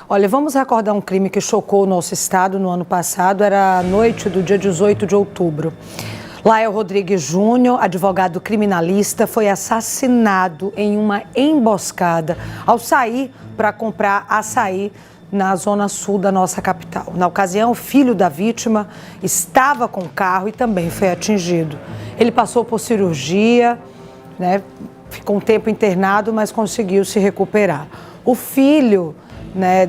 Olha, vamos recordar um crime que chocou o nosso estado no ano passado, era a noite do dia 18 de outubro. Lael Rodrigues Júnior, advogado criminalista, foi assassinado em uma emboscada ao sair para comprar açaí na zona sul da nossa capital. Na ocasião, o filho da vítima estava com o carro e também foi atingido. Ele passou por cirurgia, ficou um tempo internado, mas conseguiu se recuperar. O filho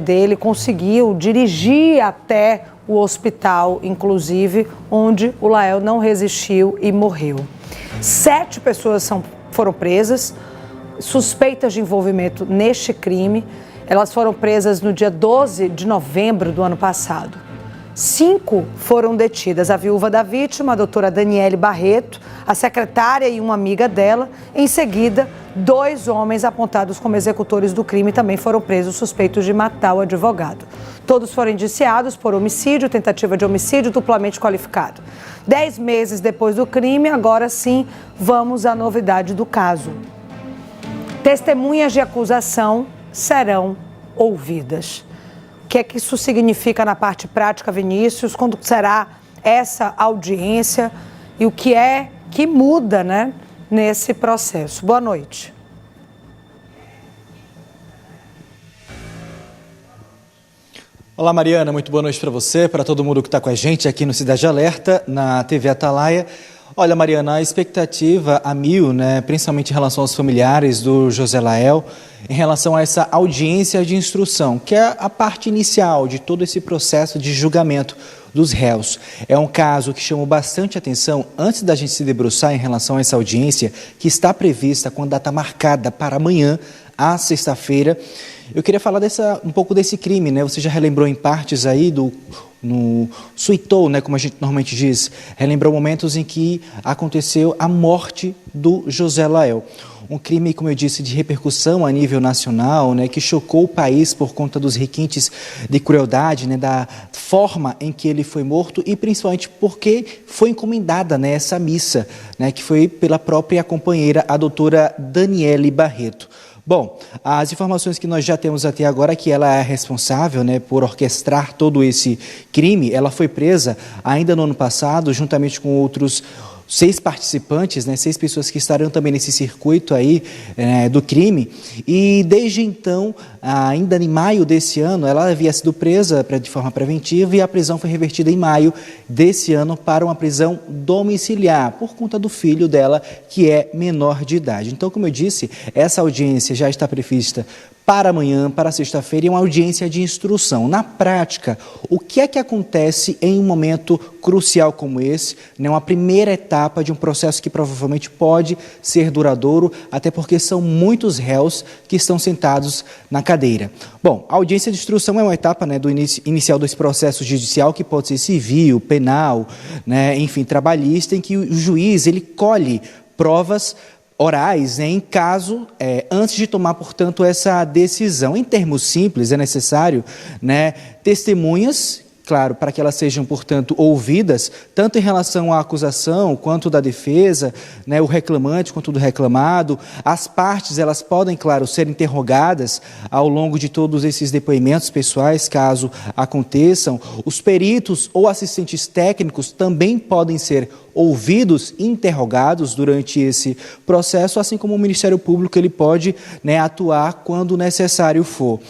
dele conseguiu dirigir até o hospital, inclusive, onde o Lael não resistiu e morreu. 7 pessoas foram presas, suspeitas de envolvimento neste crime. Elas foram presas no dia 12 de novembro do ano passado. 5 foram detidas: a viúva da vítima, a doutora Daniele Barreto, a secretária e uma amiga dela. Em seguida, 2 homens apontados como executores do crime também foram presos, suspeitos de matar o advogado. Todos foram indiciados por homicídio, tentativa de homicídio duplamente qualificado. 10 meses depois do crime, agora sim, vamos à novidade do caso. Testemunhas de acusação serão ouvidas. O que é que isso significa na parte prática, Vinícius? Quando será essa audiência e o que é que muda, nesse processo? Boa noite. Olá, Mariana, muito boa noite para você, para todo mundo que está com a gente aqui no Cidade Alerta, na TV Atalaia. Olha, Mariana, a expectativa a mil, principalmente em relação aos familiares do José Lael, em relação a essa audiência de instrução, que é a parte inicial de todo esse processo de julgamento dos réus. É um caso que chamou bastante atenção antes da gente se debruçar em relação a essa audiência, que está prevista com a data marcada para amanhã, à sexta-feira. Eu queria falar um pouco desse crime, Você já relembrou em partes aí suitou, como a gente normalmente diz, relembrou momentos em que aconteceu a morte do José Lael. Um crime, como eu disse, de repercussão a nível nacional, que chocou o país por conta dos requintes de crueldade, da forma em que ele foi morto e principalmente porque foi encomendada essa missa, que foi pela própria companheira, a doutora Daniele Barreto. Bom, as informações que nós já temos até agora é que ela é responsável por orquestrar todo esse crime. Ela foi presa ainda no ano passado, juntamente com outros 6 participantes, 6 pessoas que estarão também nesse circuito aí do crime. E desde então, ainda em maio desse ano, ela havia sido presa de forma preventiva e a prisão foi revertida em maio desse ano para uma prisão domiciliar, por conta do filho dela, que é menor de idade. Então, como eu disse, essa audiência já está prevista para amanhã, para sexta-feira, e uma audiência de instrução. Na prática, o que é que acontece em um momento crucial como esse, uma primeira etapa de um processo que provavelmente pode ser duradouro, até porque são muitos réus que estão sentados na cadeira. Bom, a audiência de instrução é uma etapa do inicial desse processo judicial, que pode ser civil, penal, enfim, trabalhista, em que o juiz ele colhe provas orais, em caso, antes de tomar, portanto, essa decisão. Em termos simples, é necessário testemunhas, claro, para que elas sejam, portanto, ouvidas, tanto em relação à acusação, quanto da defesa, o reclamante, quanto do reclamado. As partes, elas podem, claro, ser interrogadas ao longo de todos esses depoimentos pessoais, caso aconteçam. Os peritos ou assistentes técnicos também podem ser ouvidos, interrogados durante esse processo, assim como o Ministério Público ele pode atuar quando necessário for.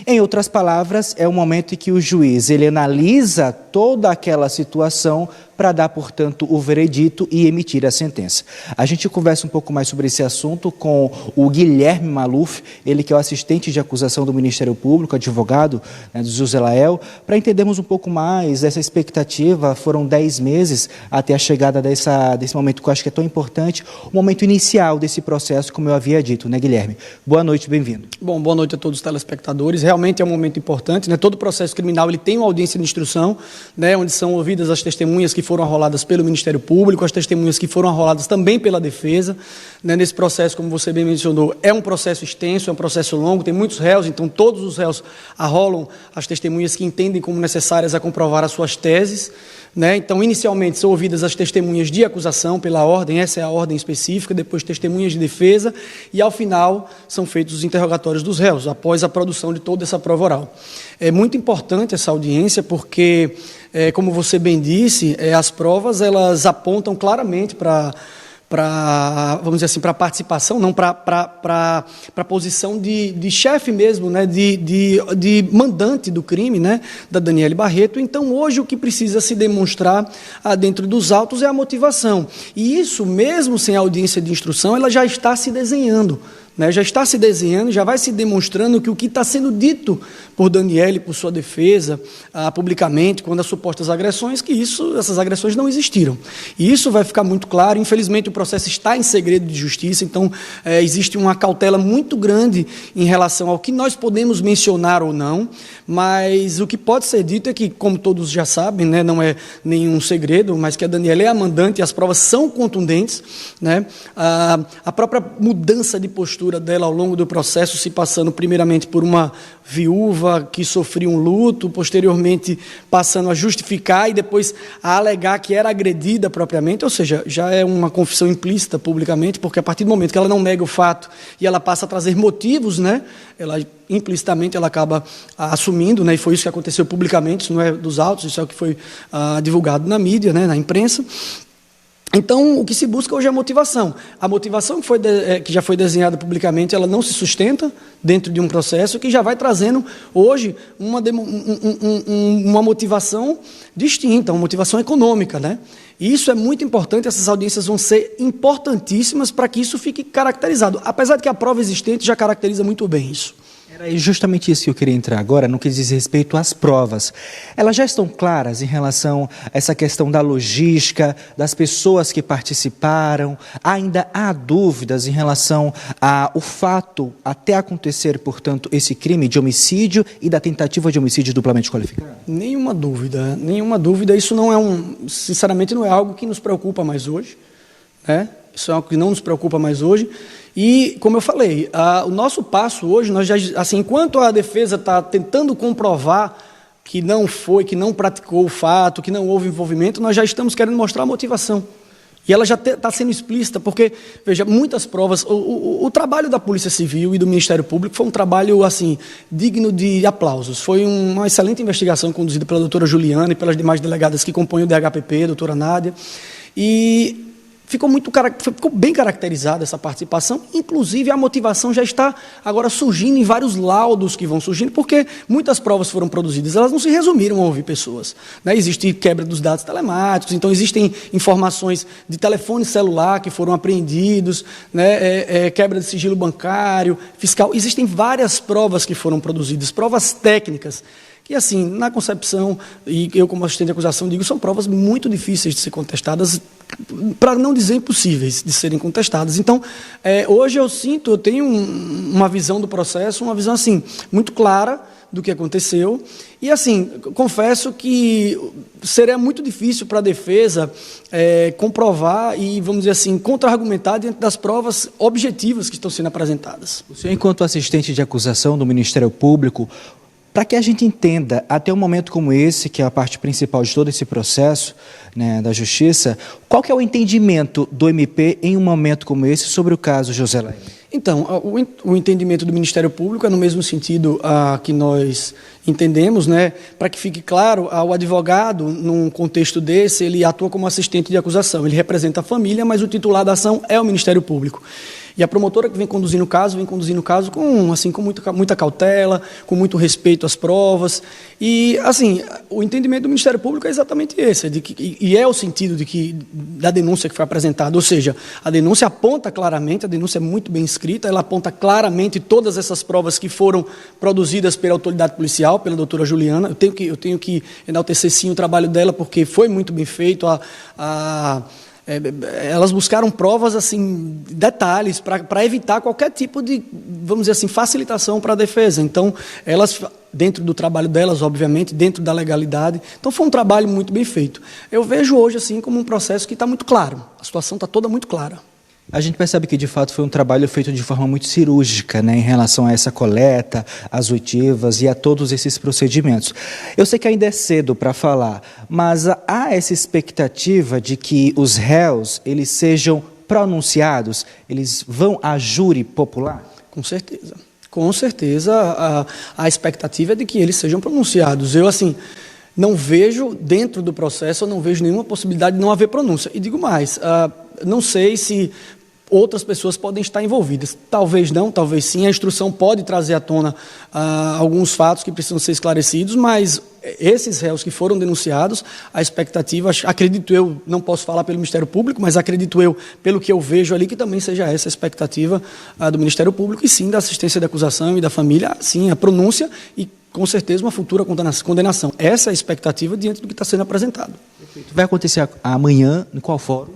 Em outras palavras, é o momento em que o juiz ele analisa toda aquela situação para dar, portanto, o veredito e emitir a sentença. A gente conversa um pouco mais sobre esse assunto com o Guilherme Maluf, ele que é o assistente de acusação do Ministério Público, advogado do José Lael, para entendermos um pouco mais dessa expectativa. Foram 10 meses até a chegada desse momento que eu acho que é tão importante, o momento inicial desse processo, como eu havia dito, Guilherme? Boa noite, bem-vindo. Bom, boa noite a todos os telespectadores. Realmente é um momento importante, Todo processo criminal ele tem uma audiência de instrução, onde são ouvidas as testemunhas que foram arroladas pelo Ministério Público, as testemunhas que foram arroladas também pela defesa. Né? Nesse processo, como você bem mencionou, é um processo extenso, é um processo longo, tem muitos réus, então todos os réus arrolam as testemunhas que entendem como necessárias a comprovar as suas teses. Né? Então, inicialmente, são ouvidas as testemunhas de acusação pela ordem, essa é a ordem específica, depois testemunhas de defesa, e, ao final, são feitos os interrogatórios dos réus, após a produção de toda essa prova oral. É muito importante essa audiência, porque, como você bem disse, as provas elas apontam claramente para vamos dizer assim, para a participação, não para a posição de chefe mesmo, né, de mandante do crime, né, da Daniele Barreto. Então, hoje, o que precisa se demonstrar dentro dos autos é a motivação. E isso, mesmo sem audiência de instrução, ela já está se desenhando. Né, já está se desenhando, já vai se demonstrando que o que está sendo dito por Daniele, por sua defesa, publicamente, quando as supostas agressões, que essas agressões não existiram. E isso vai ficar muito claro. Infelizmente, o processo está em segredo de justiça, então existe uma cautela muito grande em relação ao que nós podemos mencionar ou não, mas o que pode ser dito é que, como todos já sabem, né, não é nenhum segredo, mas que a Daniele é a mandante e as provas são contundentes. Né, a própria mudança de postura dela ao longo do processo, se passando primeiramente por uma viúva que sofria um luto, posteriormente passando a justificar e depois a alegar que era agredida propriamente, ou seja, já é uma confissão implícita publicamente, porque a partir do momento que ela não nega o fato e ela passa a trazer motivos, né, ela implicitamente ela acaba assumindo, né, e foi isso que aconteceu publicamente, isso não é dos autos, isso é o que foi divulgado na mídia, né, na imprensa. Então, o que se busca hoje é a motivação. A motivação que já foi desenhada publicamente, ela não se sustenta dentro de um processo que já vai trazendo hoje uma motivação distinta, uma motivação econômica. Né? E isso é muito importante, essas audiências vão ser importantíssimas para que isso fique caracterizado. Apesar de que a prova existente já caracteriza muito bem isso. Era justamente isso que eu queria entrar agora, no que diz respeito às provas. Elas já estão claras em relação a essa questão da logística, das pessoas que participaram? Ainda há dúvidas em relação ao fato até acontecer, portanto, esse crime de homicídio e da tentativa de homicídio duplamente qualificado? Nenhuma dúvida, nenhuma dúvida. Isso sinceramente, não é algo que nos preocupa mais hoje, né? Isso é algo que não nos preocupa mais hoje. E, como eu falei, o nosso passo hoje, nós já, assim, enquanto a defesa está tentando comprovar que não foi, que não praticou o fato, que não houve envolvimento, nós já estamos querendo mostrar a motivação. E ela já está sendo explícita, porque, veja, muitas provas, o trabalho da Polícia Civil e do Ministério Público foi um trabalho, assim, digno de aplausos. Foi uma excelente investigação conduzida pela doutora Juliana e pelas demais delegadas que compõem o DHPP, a doutora Nádia, e ficou bem caracterizada essa participação, inclusive a motivação já está agora surgindo em vários laudos que vão surgindo, porque muitas provas foram produzidas, elas não se resumiram a ouvir pessoas. Né? Existe quebra dos dados telemáticos, então existem informações de telefone celular que foram apreendidos, né? Quebra de sigilo bancário, fiscal, existem várias provas que foram produzidas, provas técnicas, que, assim, na concepção, e eu como assistente de acusação digo, são provas muito difíceis de ser contestadas, para não dizer impossíveis de serem contestadas. Então, hoje eu tenho uma visão do processo, uma visão, assim, muito clara do que aconteceu, e, assim, confesso que seria muito difícil para a defesa comprovar e, vamos dizer assim, contra-argumentar diante das provas objetivas que estão sendo apresentadas. O senhor, enquanto assistente de acusação do Ministério Público, para que a gente entenda, até um momento como esse, que é a parte principal de todo esse processo, né, da Justiça, qual que é o entendimento do MP em um momento como esse sobre o caso José Laine? Então, o entendimento do Ministério Público é no mesmo sentido que nós entendemos, né? Para que fique claro, o advogado, num contexto desse, ele atua como assistente de acusação, ele representa a família, mas o titular da ação é o Ministério Público. E a promotora que vem conduzindo o caso com muita cautela, com muito respeito às provas. E, assim, o entendimento do Ministério Público é exatamente esse, e é o sentido da denúncia que foi apresentada. Ou seja, a denúncia aponta claramente, a denúncia é muito bem escrita, ela aponta claramente todas essas provas que foram produzidas pela autoridade policial, pela doutora Juliana. Eu tenho que enaltecer, sim, o trabalho dela, porque foi muito bem feito. Elas buscaram provas, assim, detalhes, para evitar qualquer tipo de, vamos dizer assim, facilitação para a defesa. Então, elas dentro do trabalho delas, obviamente, dentro da legalidade. Então foi um trabalho muito bem feito. Eu vejo hoje assim como um processo que está muito claro, a situação está toda muito clara. A gente percebe que, de fato, foi um trabalho feito de forma muito cirúrgica, né, em relação a essa coleta, às oitivas e a todos esses procedimentos. Eu sei que ainda é cedo para falar, mas há essa expectativa de que os réus eles sejam pronunciados, eles vão a júri popular? Com certeza. Com certeza, a expectativa é de que eles sejam pronunciados. Eu, assim, não vejo, dentro do processo, eu não vejo nenhuma possibilidade de não haver pronúncia. E digo mais, não sei se outras pessoas podem estar envolvidas. Talvez não, talvez sim. A instrução pode trazer à tona alguns fatos que precisam ser esclarecidos, mas esses réus que foram denunciados, a expectativa, acredito eu, não posso falar pelo Ministério Público, mas acredito eu, pelo que eu vejo ali, que também seja essa a expectativa do Ministério Público e sim da assistência da acusação e da família, sim, a pronúncia e com certeza uma futura condenação. Essa é a expectativa diante do que está sendo apresentado. Vai acontecer amanhã, em qual fórum?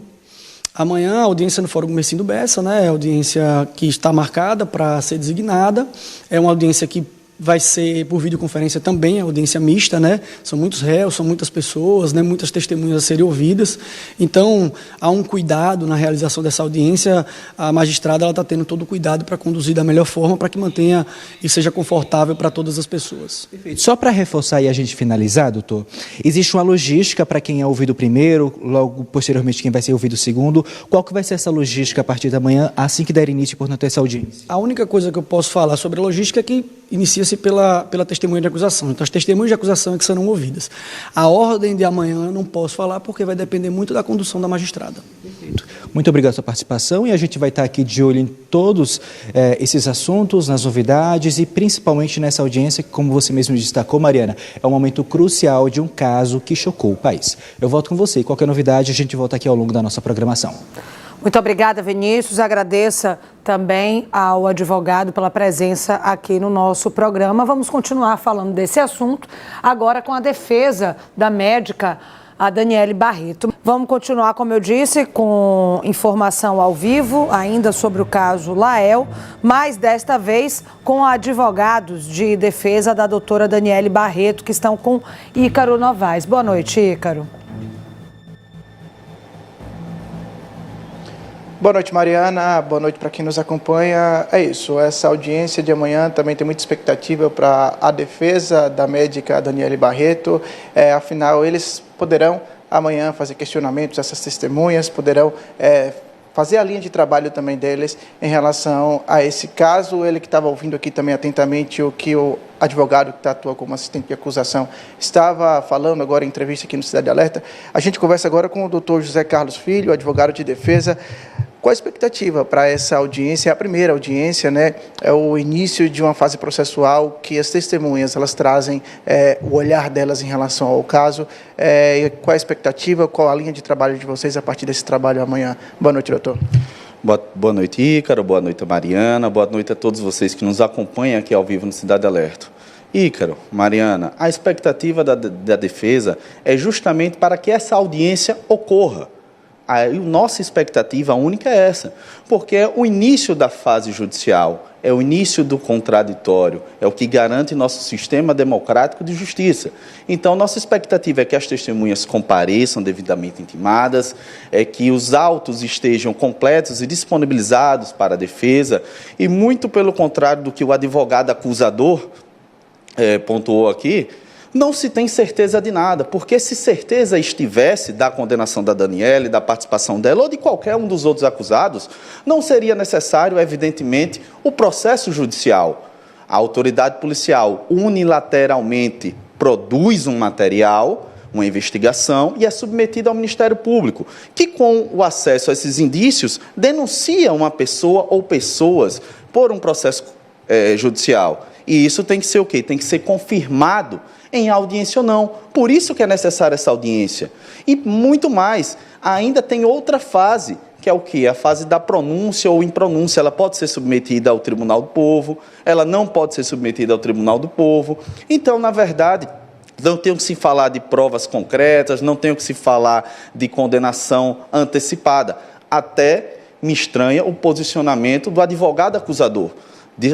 Amanhã, a audiência no Fórum Comercinho do Bessa, né? É a audiência que está marcada para ser designada. É uma audiência que vai ser por videoconferência também, a audiência mista, né? São muitos réus, são muitas pessoas, né? Muitas testemunhas a serem ouvidas. Então, há um cuidado na realização dessa audiência. A magistrada está tendo todo o cuidado para conduzir da melhor forma, para que mantenha e seja confortável para todas as pessoas. Perfeito. Só para reforçar e a gente finalizar, doutor, existe uma logística para quem é ouvido o primeiro, logo posteriormente quem vai ser ouvido o segundo. Qual que vai ser essa logística a partir da manhã, assim que der início, portanto, essa audiência? A única coisa que eu posso falar sobre a logística é que inicia-se pela testemunha de acusação. Então, as testemunhas de acusação é que serão ouvidas. A ordem de amanhã eu não posso falar porque vai depender muito da condução da magistrada. Perfeito. Muito obrigado pela sua participação e a gente vai estar aqui de olho em todos esses assuntos, nas novidades e principalmente nessa audiência que, como você mesmo destacou, Mariana, é um momento crucial de um caso que chocou o país. Eu volto com você e qualquer novidade a gente volta aqui ao longo da nossa programação. Muito obrigada, Vinícius. Agradeça também ao advogado pela presença aqui no nosso programa. Vamos continuar falando desse assunto, agora com a defesa da médica, a Daniele Barreto. Vamos continuar, como eu disse, com informação ao vivo, ainda sobre o caso Lael, mas desta vez com advogados de defesa da doutora Daniele Barreto, que estão com Ícaro Novaes. Boa noite, Ícaro. Boa noite, Mariana. Boa noite para quem nos acompanha. É isso, essa audiência de amanhã também tem muita expectativa para a defesa da médica Daniele Barreto. Afinal, eles poderão amanhã fazer questionamentos, essas testemunhas poderão fazer a linha de trabalho também deles em relação a esse caso. Ele que estava ouvindo aqui também atentamente o que o advogado que atua como assistente de acusação estava falando agora em entrevista aqui no Cidade Alerta. A gente conversa agora com o doutor José Carlos Filho, advogado de defesa. Qual a expectativa para essa audiência? É a primeira audiência, né? É o início de uma fase processual que as testemunhas elas trazem o olhar delas em relação ao caso. Qual a expectativa, qual a linha de trabalho de vocês a partir desse trabalho amanhã? Boa noite, doutor. Boa noite, Ícaro. Boa noite, Mariana. Boa noite a todos vocês que nos acompanham aqui ao vivo no Cidade Alerta. Ícaro, Mariana, a expectativa da defesa é justamente para que essa audiência ocorra. A nossa expectativa única é essa, porque é o início da fase judicial, é o início do contraditório, é o que garante nosso sistema democrático de justiça. Então, nossa expectativa é que as testemunhas compareçam devidamente intimadas, é que os autos estejam completos e disponibilizados para a defesa, e muito pelo contrário do que o advogado acusador pontuou aqui, não se tem certeza de nada, porque se certeza estivesse da condenação da Daniele, da participação dela ou de qualquer um dos outros acusados, não seria necessário, evidentemente, o processo judicial. A autoridade policial unilateralmente produz um material, uma investigação, e é submetida ao Ministério Público, que com o acesso a esses indícios denuncia uma pessoa ou pessoas por um processo judicial. E isso tem que ser o quê? Tem que ser confirmado em audiência ou não. Por isso que é necessária essa audiência. E muito mais, ainda tem outra fase, que é o quê? A fase da pronúncia ou impronúncia. Ela pode ser submetida ao Tribunal do Povo, ela não pode ser submetida ao Tribunal do Povo. Então, na verdade, não tem que se falar de provas concretas, não tem que se falar de condenação antecipada. Até me estranha o posicionamento do advogado acusador.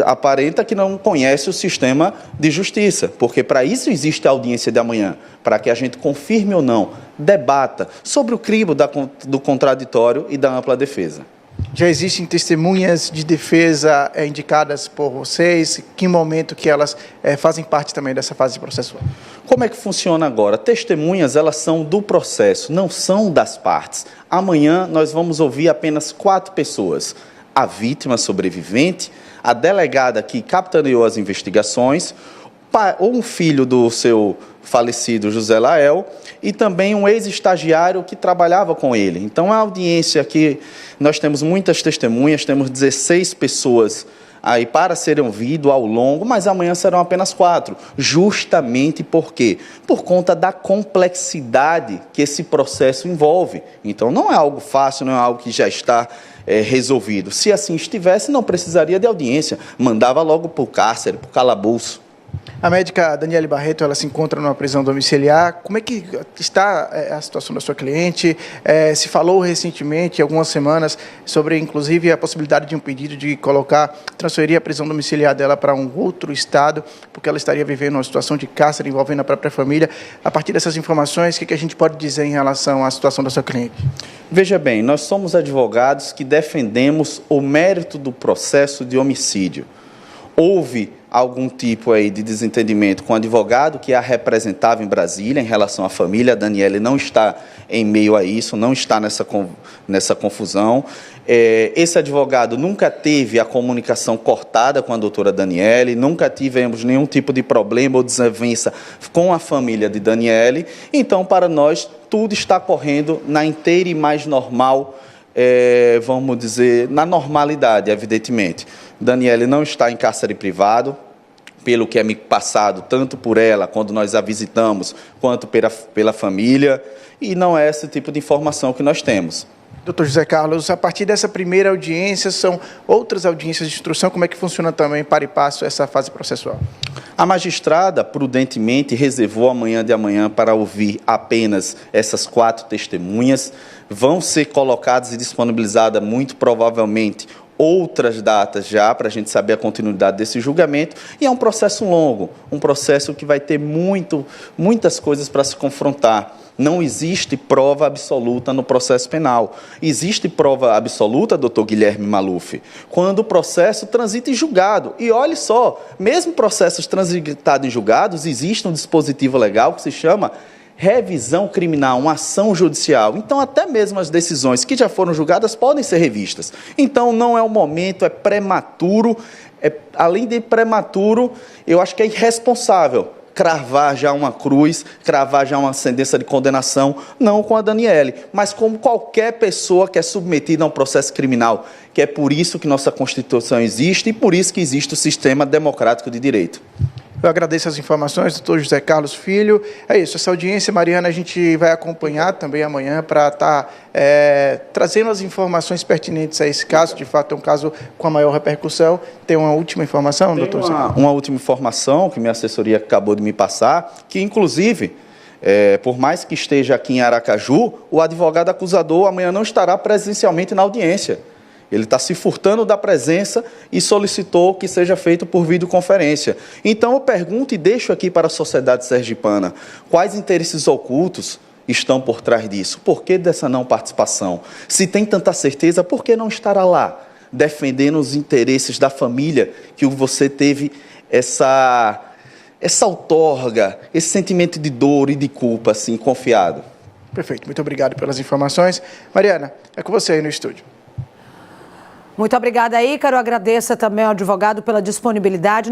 aparenta que não conhece o sistema de justiça, porque para isso existe a audiência de amanhã, para que a gente confirme ou não, debata sobre o crivo do contraditório e da ampla defesa. Já existem testemunhas de defesa indicadas por vocês? Que momento que elas fazem parte também dessa fase processual? Como é que funciona agora? Testemunhas, elas são do processo, não são das partes. Amanhã nós vamos ouvir apenas 4 pessoas. A vítima sobrevivente, a delegada que capitaneou as investigações, ou um filho do seu falecido José Lael e também um ex-estagiário que trabalhava com ele. Então, a audiência aqui, nós temos muitas testemunhas, temos 16 pessoas aí para serem ouvidas ao longo, mas amanhã serão apenas 4. Justamente por quê? Por conta da complexidade que esse processo envolve. Então, não é algo fácil, não é algo que já está resolvido. Se assim estivesse, não precisaria de audiência, mandava logo para o cárcere, para o calabouço. A médica Daniele Barreto, ela se encontra numa prisão domiciliar. Como é que está a situação da sua cliente? Se falou recentemente, algumas semanas, sobre inclusive a possibilidade de um pedido de transferir a prisão domiciliar dela para um outro estado, porque ela estaria vivendo uma situação de cárcere envolvendo a própria família. A partir dessas informações, o que a gente pode dizer em relação à situação da sua cliente? Veja bem, nós somos advogados que defendemos o mérito do processo de homicídio. Houve algum tipo aí de desentendimento com o advogado que a representava em Brasília em relação à família. A Daniele não está em meio a isso, não está nessa confusão. Esse advogado nunca teve a comunicação cortada com a doutora Daniele, nunca tivemos nenhum tipo de problema ou desavença com a família de Daniele. Então, para nós, tudo está correndo na inteira e mais normal, vamos dizer, na normalidade, evidentemente. Daniele não está em cárcere privado, pelo que é me passado, tanto por ela, quando nós a visitamos, quanto pela família, e não é esse tipo de informação que nós temos. Doutor José Carlos, a partir dessa primeira audiência, são outras audiências de instrução? Como é que funciona também, para e passo, essa fase processual? A magistrada, prudentemente, reservou a manhã de amanhã para ouvir apenas essas 4 testemunhas. Vão ser colocadas e disponibilizadas, muito provavelmente, outras datas já, para a gente saber a continuidade desse julgamento, e é um processo longo, um processo que vai ter muitas coisas para se confrontar. Não existe prova absoluta no processo penal. Existe prova absoluta, doutor Guilherme Maluf, quando o processo transita em julgado. E olhe só, mesmo processos transitados em julgados, existe um dispositivo legal que se chama revisão criminal, uma ação judicial. Então, até mesmo as decisões que já foram julgadas podem ser revistas. Então, não é o momento, é prematuro. Além de prematuro, eu acho que é irresponsável cravar já uma cruz, cravar já uma sentença de condenação, não com a Daniele, mas como qualquer pessoa que é submetida a um processo criminal, que é por isso que nossa Constituição existe e por isso que existe o sistema democrático de direito. Eu agradeço as informações, doutor José Carlos Filho. É isso, essa audiência, Mariana, a gente vai acompanhar também amanhã para estar trazendo as informações pertinentes a esse caso. De fato, é um caso com a maior repercussão. Tem uma última informação, doutor José Carlos? Uma última informação que minha assessoria acabou de me passar, que inclusive, por mais que esteja aqui em Aracaju, o advogado acusador amanhã não estará presencialmente na audiência. Ele está se furtando da presença e solicitou que seja feito por videoconferência. Então, eu pergunto e deixo aqui para a sociedade sergipana, quais interesses ocultos estão por trás disso? Por que dessa não participação? Se tem tanta certeza, por que não estará lá, defendendo os interesses da família que você teve essa outorga, esse sentimento de dor e de culpa, assim, confiado? Perfeito, muito obrigado pelas informações. Mariana, é com você aí no estúdio. Muito obrigada, Ícaro. Agradeço também ao advogado pela disponibilidade.